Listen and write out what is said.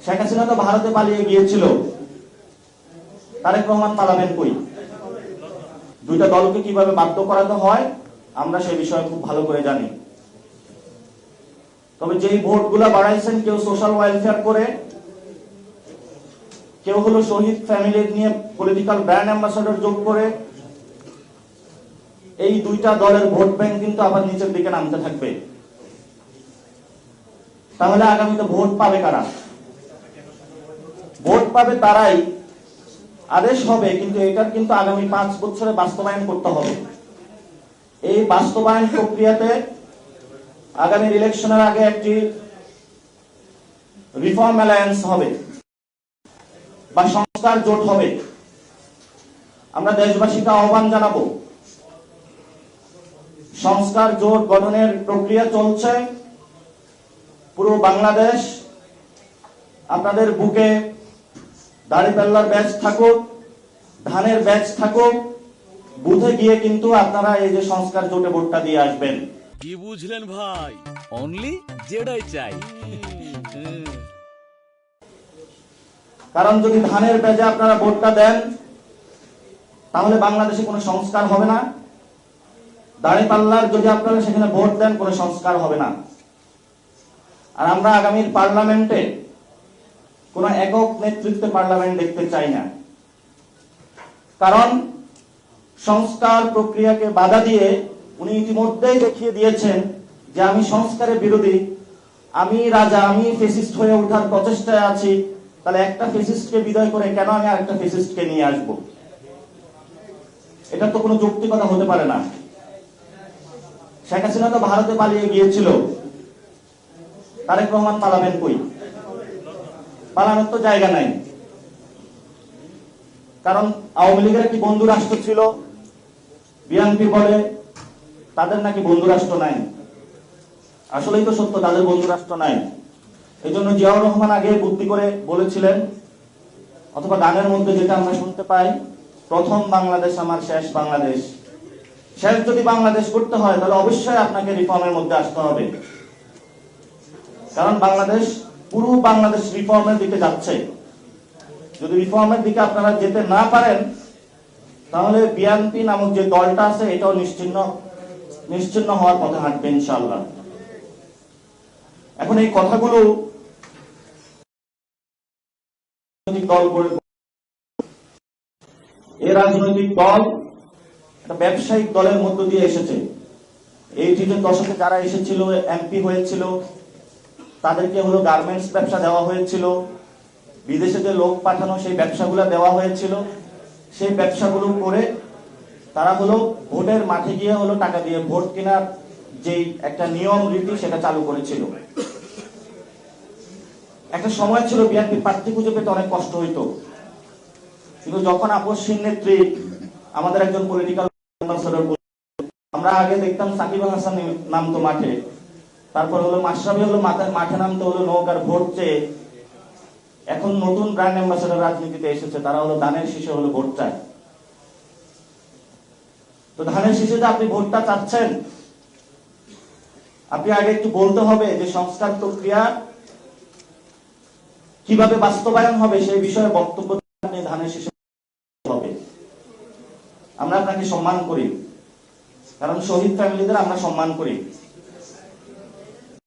শেখ হাসিনা তো ভারতে পালিয়ে গিয়েছিল, তারেক রহমান পালাবেন কই? দুইটা দলকে কিভাবে বাধ্য করাতে হয় আমরা সে বিষয়ে খুব ভালো করে জানি। তবে যেই ভোটগুলা বাড়াইছেন, কেউ সোশ্যাল ওয়েলফেয়ার করে, কেউ হলো শহীদ ফ্যামিলি নিয়ে পলিটিক্যাল ব্র্যান্ড অ্যাম্বাসাডর যোগ করে, এই দুইটা দলের ভোট ব্যাংক কিন্তু আবার নিচের দিকে নামতে থাকবে। তাহলে আগামীতে ভোট পাবে কারা? ভোট পাবে তারাই। আদেশ হবে, কিন্তু এটার কিন্তু আগামী 5 বছরে বাস্তবায়ন করতে হবে। এই বাস্তবায়ন প্রক্রিয়াতে আগামী ইলেকশনের আগে একটি রিফর্ম অ্যালায়েন্স হবে বা সংস্কার জোট হবে। আমরা দেশবাসীকে আহ্বান জানাবো, সংস্কার জোট গঠনের প্রক্রিয়া চলছে। পুরো বাংলাদেশ আপনাদের বুকে দাড়িপাল্লার ব্যাচ থাকুক, ধানের ব্যাচ থাকুক, বুথে গিয়ে কিন্তু আপনারা এই যে সংস্কার জোটে ভোটটা দিয়ে আসবেন। কি বুঝলেন ভাই? অনলি যেটাই চাই। কারণ যদি ধানের ব্যাচে আপনারা ভোটটা দেন, তাহলে বাংলাদেশে কোনো সংস্কার হবে না। দাড়িপাল্লার যদি আপনারা সেখানে ভোট দেন, কোনো সংস্কার হবে না। আর আমরা আগামীর পার্লামেন্টে কোন একক নেতৃত্বে পার্লামেন্ট দেখতে চাই না। কারণ সংস্কার প্রক্রিয়াকে বাধা দিয়ে উনি ইতিমধ্যেই দেখিয়ে দিয়েছেন যে আমি সংস্কারের বিরোধী, আমি রাজা, আমি ফেসিস্ট হয়ে ওঠার প্রচেষ্টায় আছি। তাহলে একটা ফেসিস্টকে বিদায় করে কেন আমি আরেকটা ফেসিস্টকে নিয়ে আসব? এটা তো কোনো যৌক্তিকতা হতে পারে না। শেখ হাসিনা তো ভারতে পালিয়ে গিয়েছিল, তারেক রহমান পালাবেন কই? পালানোর তো জায়গা নাই। কারণ আওয়ামী লীগের কি বন্ধু রাষ্ট্র ছিল? বিএনপি বলে তাদের নাকি বন্ধু রাষ্ট্র নাই। আসলেই তো সত্য, তাদের বন্ধু রাষ্ট্র নাই। এই জন্য জিয়াউর রহমান আগে বুদ্ধি করে বলেছিলেন, অথবা গানের মধ্যে যেটা আমরা শুনতে পাই, প্রথম বাংলাদেশ আমার শেষ বাংলাদেশ। শেষ যদি বাংলাদেশ করতে হয়, তাহলে অবশ্যই আপনাকে রিফর্মের মধ্যে আসতে হবে। কারণ বাংলাদেশ, পুরো বাংলাদেশ রিফর্মের দিকে যাচ্ছে। যদি রিফর্মের দিকে আপনারা যেতে না পারেন, তাহলে বিএনপি নামক যে দলটা আছে এটাও নিশ্চিহ্ন হওয়ার পথে হাঁটবে ইনশাআল্লাহ। এখন এই কথাগুলো দল করে, এই রাজনৈতিক দল একটা ব্যবসায়িক দলের মধ্য দিয়ে এসেছে। এই দশকে যারা এসেছিল, এমপি হয়েছিল, তাদেরকে হলো গার্মেন্টস ব্যবসা দেওয়া হয়েছিল, বিদেশে যে লোক পাঠানো সেই ব্যবসাগুলো দেওয়া হয়েছিল। সেই ব্যবসাগুলো করে তারা হলো ভোটের মাঠে গিয়ে হলো টাকা দিয়ে ভোট কেনার যেই একটা নিয়ম রীতি সেটা চালু করেছিল। একটা সময় ছিল বিএনপি প্রার্থী খুঁজে পেতে অনেক কষ্ট হইতো, কিন্তু যখন আপসহীন নেত্রী আমাদের একজন পলিটিক্যাল অ্যাম্বাসেডর, আমরা আগে দেখতাম সাকিব আল হাসান নামতো মাঠে, তারপর হলো মাশরাফি হলো মাঠে নামতে হলো নৌকার ভোট চেয়ে। এখন নতুন ব্র্যান্ড অ্যাম্বাসেডর রাজনীতিতে এসেছে, তারা হলো ধানের শীষে হলো ভোট চায়। তো ধানের শীষে যে আপনি ভোটটা চাচ্ছেন, আপনি আগে একটু বলতে হবে যে সংস্কার প্রক্রিয়া কিভাবে বাস্তবায়ন হবে সেই বিষয়ে বক্তব্য আপনি ধানের শীষে হবে। আমরা আপনাকে সম্মান করি, কারণ শহীদ ফ্যামিলিদের আমরা সম্মান করি।